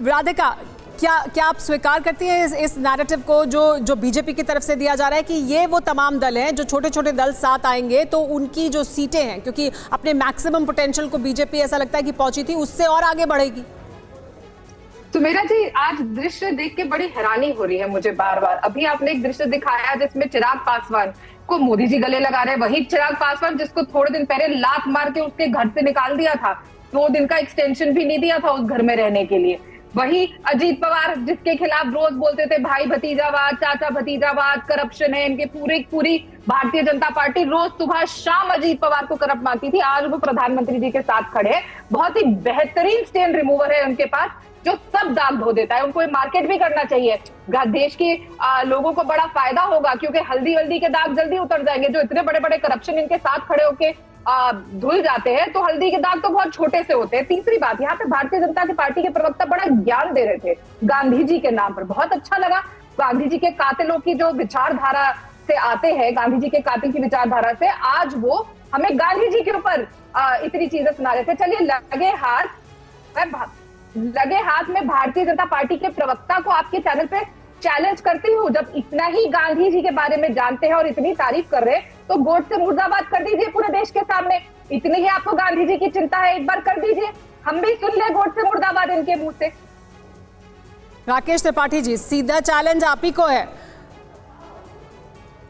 राधिका, क्या आप स्वीकार करती हैं इस नैरेटिव को जो बीजेपी की तरफ से दिया जा रहा है कि ये वो तमाम दल हैं जो छोटे छोटे दल साथ आएंगे तो उनकी जो सीटें हैं, क्योंकि अपने मैक्सिमम पोटेंशियल को बीजेपी ऐसा लगता है कि पहुंची थी, उससे और आगे बढ़ेगी? सुमेरा जी, आज दृश्य देख के बड़ी हैरानी हो रही है मुझे बार बार। अभी आपने एक दृश्य दिखाया जिसमें चिराग पासवान को मोदी जी गले लगा रहे हैं। वही चिराग पासवान जिसको थोड़े दिन पहले लात मार के उसके घर से निकाल दिया था, 2 दिन का एक्सटेंशन भी नहीं दिया था उस घर में रहने के लिए। वही अजीत पवार जिसके खिलाफ रोज बोलते थे भाई भतीजावाद, चाचा भतीजावाद, करप्शन है इनके, पूरी भारतीय जनता पार्टी रोज सुबह शाम अजीत पवार को करप्ट मानती थी। आज वो प्रधानमंत्री जी के साथ खड़े हैं। बहुत ही बेहतरीन स्टेन रिमूवर है उनके पास जो सब दाग धो देता है। उनको मार्केट भी करना चाहिए, देश के लोगों को बड़ा फायदा होगा, क्योंकि हल्दी वल्दी के दाग जल्दी उतर जाएंगे। जो इतने बड़े बड़े करप्शन इनके साथ खड़े होके धुल जाते हैं, तो हल्दी के दाग तो बहुत छोटे से होते हैं। तीसरी बात, यहाँ पे भारतीय जनता पार्टी के प्रवक्ता बड़ा ज्ञान दे रहे थे गांधी जी के नाम पर। बहुत अच्छा लगा। गांधी जी के कातिलों की जो विचारधारा से आते हैं, गांधी जी के कातिल की विचारधारा से, आज वो हमें गांधी जी के ऊपर इतनी चीजें सुना रहे थे। चलिए, लगे हाथ में भारतीय जनता पार्टी के प्रवक्ता को आपके चैनल पे चैलेंज करती हूँ। जब इतना ही गांधी जी के बारे में जानते हैं और इतनी तारीफ कर रहे हैं, तो गोड से मुर्दाबाद कर दीजिए पूरे देश के सामने। इतनी ही आपको गांधी जी की चिंता है, एक बार कर दीजिए, हम भी सुन ले गोड से मुर्दाबाद इनके मुंह से। राकेश त्रिपाठी जी, सीधा चैलेंज आप ही को है।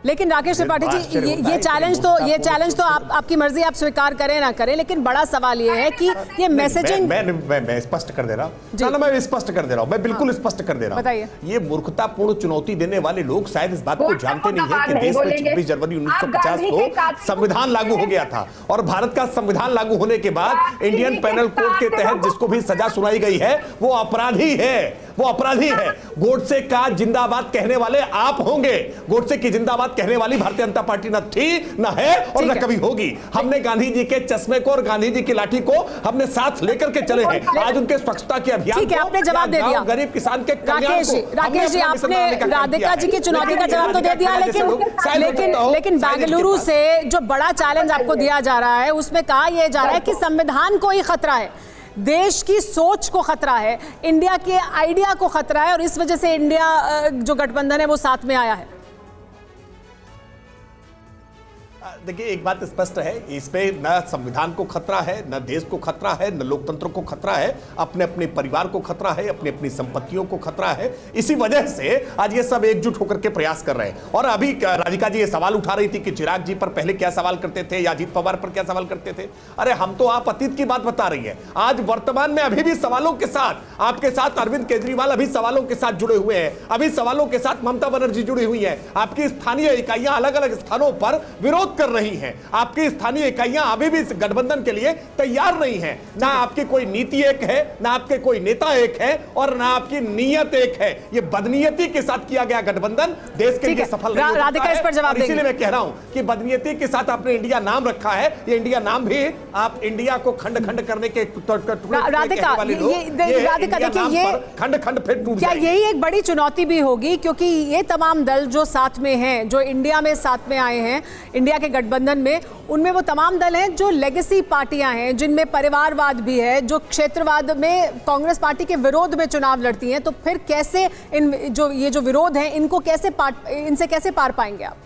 लेकिन राकेश त्रिपाठी जी, ये चैलेंज तो आपकी मर्जी, आप स्वीकार करें ना करें, लेकिन बड़ा सवाल ये है कि ये मैसेजिंग। मैं स्पष्ट कर दे रहा हूँ, मैं स्पष्ट कर दे रहा हूँ, मैं बिल्कुल स्पष्ट कर दे रहा हूँ। ये मूर्खतापूर्ण चुनौती देने वाले लोग शायद इस बात को जानते नहीं है कि देश में 26 जनवरी 1950 को संविधान लागू हो गया था, और भारत का संविधान लागू होने के बाद इंडियन पेनल कोड के तहत जिसको भी सजा सुनाई गई है वो अपराधी है, वो अपराधी है। गोडसे का जिंदाबाद कहने वाले आप होंगे। गोडसे की जिंदाबाद कहने वाली भारतीय जनता पार्टी न थी, न है और न कभी होगी। हमने गांधी जी के चश्मे को और गांधी जी की लाठी को हमने साथ लेकर के चले हैं। आज उनके स्वच्छता के अभियान को, आपने जवाब दे दिया, गरीब किसान के राकेश जी आपने राधिका जी की चुनौती का जवाब तो दे दिया, लेकिन बेंगलुरु से जो बड़ा चैलेंज आपको दिया जा रहा है उसमें कहा यह जा रहा है कि संविधान को ही खतरा है, देश की सोच को खतरा है, इंडिया के आइडिया को खतरा है, और इस वजह से इंडिया जो गठबंधन है वो साथ में आया है। देखिए, एक बात स्पष्ट है, इसमें न संविधान को खतरा है, न देश को खतरा है, न लोकतंत्र को खतरा है, अपने अपने परिवार को खतरा है, अपनी अपनी संपत्तियों को खतरा है। इसी वजह से आज ये सब एकजुट होकर के प्रयास कर रहे हैं। और अभी राधिका जी ये सवाल उठा रही थी कि चिराग जी पर पहले क्या सवाल करते थे या अजीत पवार पर क्या सवाल करते थे। अरे हम तो, आप अतीत की बात बता रही है, आज वर्तमान में अभी भी सवालों के साथ आपके साथ अरविंद केजरीवाल अभी सवालों के साथ जुड़े हुए हैं, अभी सवालों के साथ ममता बनर्जी जुड़ी हुई है। आपकी स्थानीय इकाइयां अलग अलग स्थानों पर विरोध कर रही हैं। आपकी स्थानीय इकाइयां अभी भी इस गठबंधन के लिए तैयार नहीं हैं। ना आपकी कोई नीति एक है, ना आपके कोई नेता एक है, और ना आपकी नीयत एक है। ये बदनीयती के साथ किया गया गठबंधन देश के लिए सफल नहीं हो सकता है। इसीलिए मैं कह रहा हूं कि बदनीयती के साथ आपने इंडिया नाम रखा है। ये इंडिया नाम भी आप इंडिया को खंड खंड करने के राधिका देखिए, ये खंड खंड फिर टूट क्या यही एक बड़ी चुनौती भी होगी, क्योंकि ये तमाम दल जो साथ में हैं, जो इंडिया में साथ में आए हैं, इंडिया के गठबंधन में, उनमें वो तमाम दल हैं जो लेगेसी पार्टियां हैं, जिनमें परिवारवाद भी है, जो क्षेत्रवाद में कांग्रेस पार्टी के विरोध में चुनाव लड़ती हैं। तो फिर कैसे ये जो विरोध हैं, इनसे कैसे पार पाएंगे आप?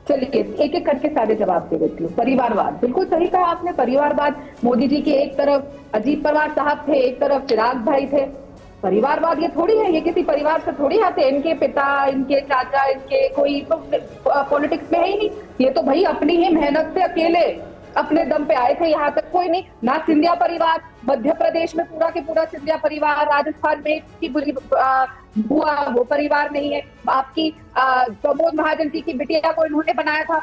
चलिए, एक एक करके सारे जवाब दे देती हूँ। परिवारवाद, बिल्कुल सही कहा आपने। परिवारवाद, मोदी जी के एक तरफ अजीत पवार साहब थे, एक तरफ चिराग भाई थे। परिवारवाद ये थोड़ी है, ये किसी परिवार से थोड़ी आते, इनके पिता, इनके चाचा, इनके कोई तो पॉलिटिक्स में है ही नहीं। ये तो भाई अपनी ही मेहनत से अकेले अपने दम पे आए थे यहाँ तक। कोई नहीं, ना सिंधिया परिवार, मध्य प्रदेश में पूरा के पूरा सिंधिया परिवार, राजस्थान में की बुआ वो परिवार नहीं है। आपकी प्रमोद महाजन जी की बिटिया को इन्होंने बनाया था,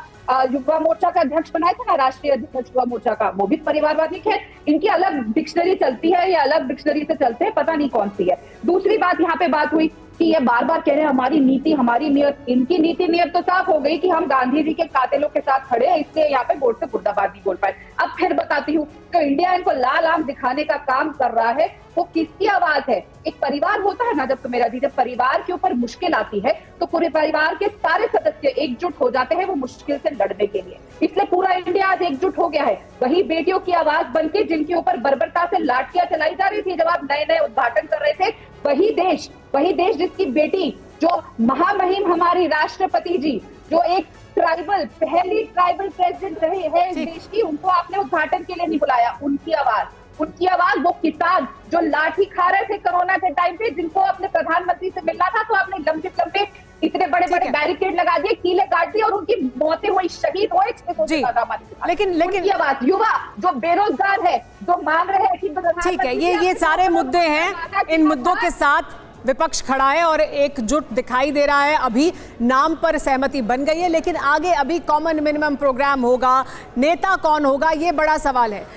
युवा मोर्चा का अध्यक्ष बनाया था ना, राष्ट्रीय अध्यक्ष युवा मोर्चा का, वो भी परिवारवादी है। इनकी अलग डिक्शनरी चलती है, या अलग डिक्शनरी से चलते हैं, पता नहीं कौन सी है। दूसरी बात यहाँ पे बात हुई कि ये बार बार कह रहे हैं हमारी नीति हमारी नियत। इनकी नीति नियत तो साफ हो गई कि हम गांधी जी के कातिलों के साथ खड़े हैं, इसलिए यहाँ पे वोट से मुर्दाबाद नहीं बोल पाए। अब फिर बताती हूँ, तो इंडिया इनको लाल आंख दिखाने का काम कर रहा है। वो किसकी आवाज है? एक परिवार होता है ना, जब मेरा जी, जब परिवार के ऊपर मुश्किल आती है तो पूरे परिवार के सारे सदस्य एकजुट हो जाते हैं वो मुश्किल से लड़ने के लिए। इसलिए पूरा इंडिया आज एकजुट हो गया है। वही बेटियों की आवाज बनके जिनके ऊपर बर्बरता से लाठियां चलाई जा रही थी जब आप नए नए उद्घाटन कर रहे थे, वही देश जिसकी बेटी, जो महामहिम हमारी राष्ट्रपति जी, जो एक पहली ट्राइबल प्रेसिडेंट रहे हैं इस देश की, उनको आपने उद्घाटन के लिए नहीं बुलाया। उनकी आवाज वो किसान जो लाठी खा रहे थे कोरोना के टाइम पे, जिनको अपने प्रधानमंत्री से मिलना था तो आपने लंबे इतने बड़े बैरिकेड लगा दिए, कीले काट दिए और उनकी मौतें हुई, शहीद हुए। लेकिन उनकी आवाज, युवा जो बेरोजगार है, जो मांग रहे हैं कि ठीक है, ये सारे मुद्दे हैं। इन मुद्दों के साथ विपक्ष खड़ा है और एकजुट दिखाई दे रहा है। अभी नाम पर सहमति बन गई है, लेकिन आगे अभी कॉमन मिनिमम प्रोग्राम होगा, नेता कौन होगा, ये बड़ा सवाल है।